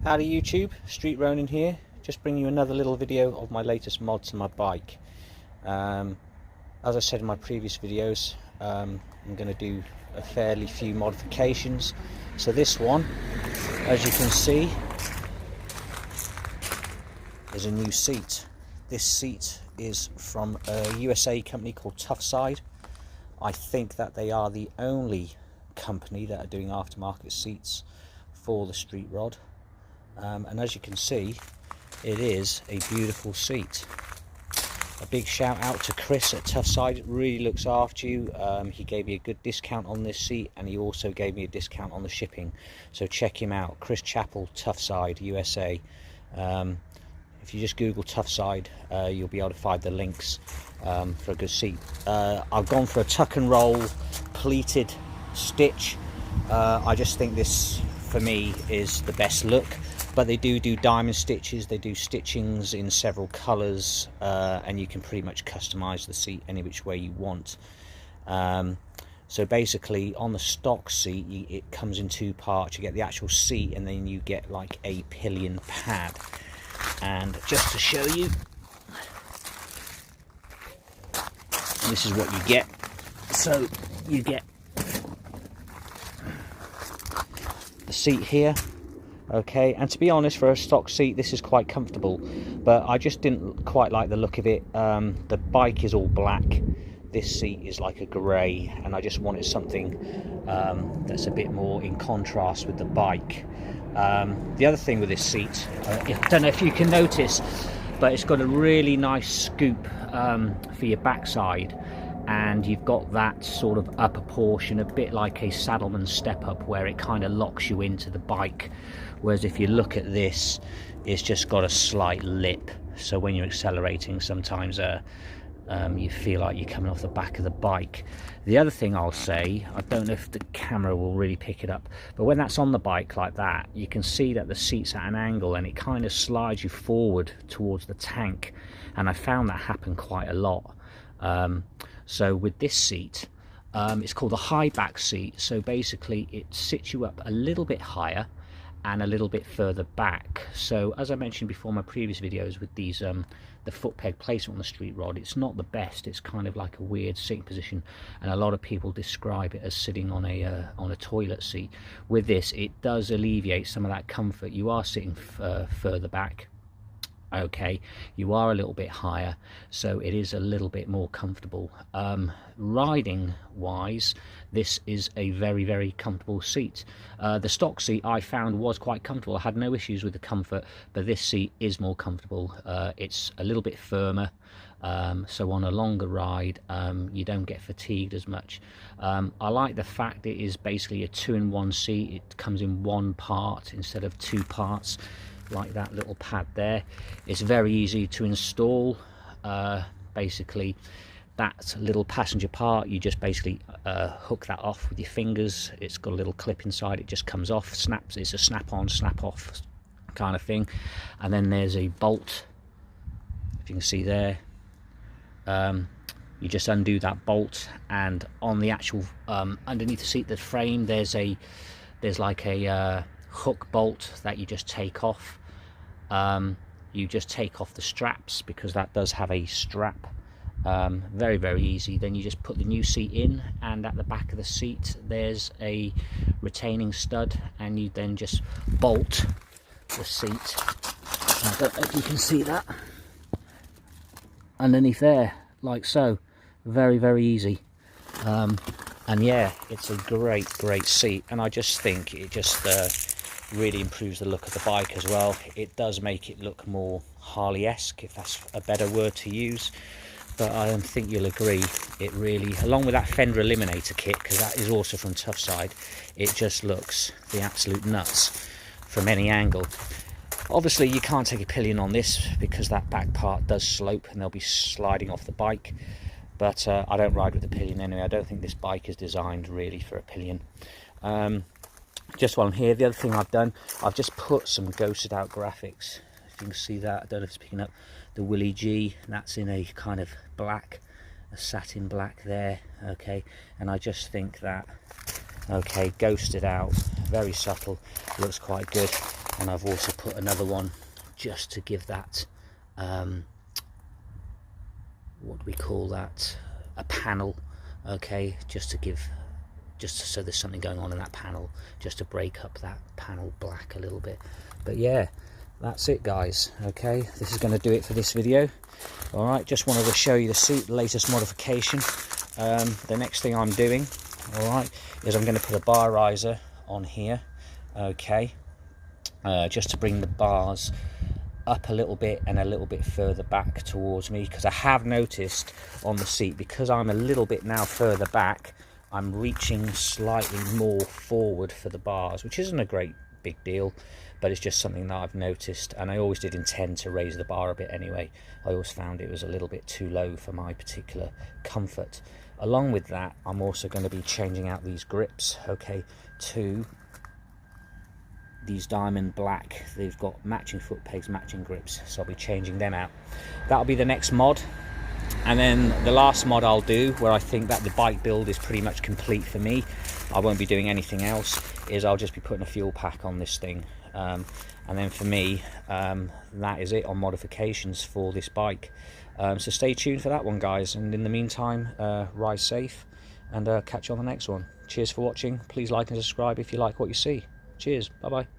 Howdy YouTube, Street Ronin here, just bringing you another little video of my latest mods on my bike. As I said in my previous videos, I'm going to do a fairly few modifications. So this one, as you can see, is a new seat. This seat is from a USA company called Tuffside. I think that they are the only company that are doing aftermarket seats for the street rod. And as you can see, it is a beautiful seat. A big shout out to Chris at Tuffside. Really looks after you. He gave me a good discount on this seat, and he also gave me a discount on the shipping, so check him out. Chris Chappell, Tuffside USA. If you just Google Tuffside, you'll be able to find the links for a good seat. I've gone for a tuck and roll pleated stitch. I just think this for me is the best look, but they do diamond stitches. They do stitchings in several colors, and you can pretty much customize the seat any which way you want. So basically on the stock seat, it comes in two parts. You get the actual seat, and then you get like a pillion pad. And just to show you, this is what you get. So you get the seat here, okay, and to be honest, for a stock seat this is quite comfortable, but I just didn't quite like the look of it. The bike is all black, this seat is like a grey, and I just wanted something that's a bit more in contrast with the bike. The other thing with this seat, I don't know if you can notice, but it's got a really nice scoop for your backside, and you've got that sort of upper portion, a bit like a saddleman step up, where it kind of locks you into the bike, whereas if you look at this, it's just got a slight lip, so when you're accelerating sometimes you feel like you're coming off the back of the bike. The other thing I'll say, I don't know if the camera will really pick it up, but when that's on the bike like that, you can see that the seat's at an angle and it kind of slides you forward towards the tank, and I found that happen quite a lot. So with this seat, it's called a high back seat, so basically it sits you up a little bit higher and a little bit further back. So as I mentioned before in my previous videos with these the foot peg placement on the street rod, it's not the best. It's kind of like a weird sitting position, and a lot of people describe it as sitting on a toilet seat. With this, it does alleviate some of that comfort. You are sitting further back, okay, you are a little bit higher, so it is a little bit more comfortable. Riding wise, this is a very comfortable seat. The stock seat I found was quite comfortable. I had no issues with the comfort, but this seat is more comfortable. It's a little bit firmer, so on a longer ride you don't get fatigued as much. I like the fact it is basically a 2-in-1 seat. It comes in one part instead of two parts, like that little pad there. It's very easy to install. Basically that little passenger part, you just basically hook that off with your fingers. It's got a little clip inside, it just comes off, snaps. It's a snap on snap off kind of thing. And then there's a bolt, if you can see there. You just undo that bolt, and on the actual underneath the seat, the frame, there's like a hook bolt that you just take off. You just take off the straps, because that does have a strap. Very easy. Then you just put the new seat in, and at the back of the seat there's a retaining stud, and you then just bolt the seat. I don't know if you can see that underneath there, like so. Very easy. And yeah, it's a great seat, and I just think it just really improves the look of the bike as well. It does make it look more Harley-esque, if that's a better word to use. But I think you'll agree, it really, along with that fender eliminator kit, because that is also from Tuffside, it just looks the absolute nuts from any angle. Obviously you can't take a pillion on this, because that back part does slope and they'll be sliding off the bike, but I don't ride with a pillion anyway. I don't think this bike is designed really for a pillion. Just while I'm here, the other thing I've done, I've just put some ghosted out graphics. If you can see that, I don't know if it's picking up, the Willie G, that's in a kind of black, a satin black there, okay, and I just think that, okay, ghosted out, very subtle, looks quite good. and I've also put another one just to give that what do we call that, a panel, okay, just so there's something going on in that panel, just to break up that panel black a little bit. But yeah, that's it guys. Okay, this is going to do it for this video. All right, just wanted to show you the seat, the latest modification. The next thing I'm doing, all right, is I'm going to put a bar riser on here, okay, just to bring the bars up a little bit and a little bit further back towards me, because I have noticed on the seat, because I'm a little bit now further back, I'm reaching slightly more forward for the bars, which isn't a great big deal, but it's just something that I've noticed, and I always did intend to raise the bar a bit anyway. I always found it was a little bit too low for my particular comfort. Along with that, I'm also going to be changing out these grips, okay, to these diamond black. They've got matching foot pegs, matching grips, so I'll be changing them out. That'll be the next mod. And then the last mod I'll do, where I think that the bike build is pretty much complete for me, I won't be doing anything else, is I'll just be putting a fuel pack on this thing. And then for me, that is it on modifications for this bike. So stay tuned for that one guys, and in the meantime, ride safe, and catch you on the next one. Cheers for watching. Please like and subscribe if you like what you see. Cheers, bye bye.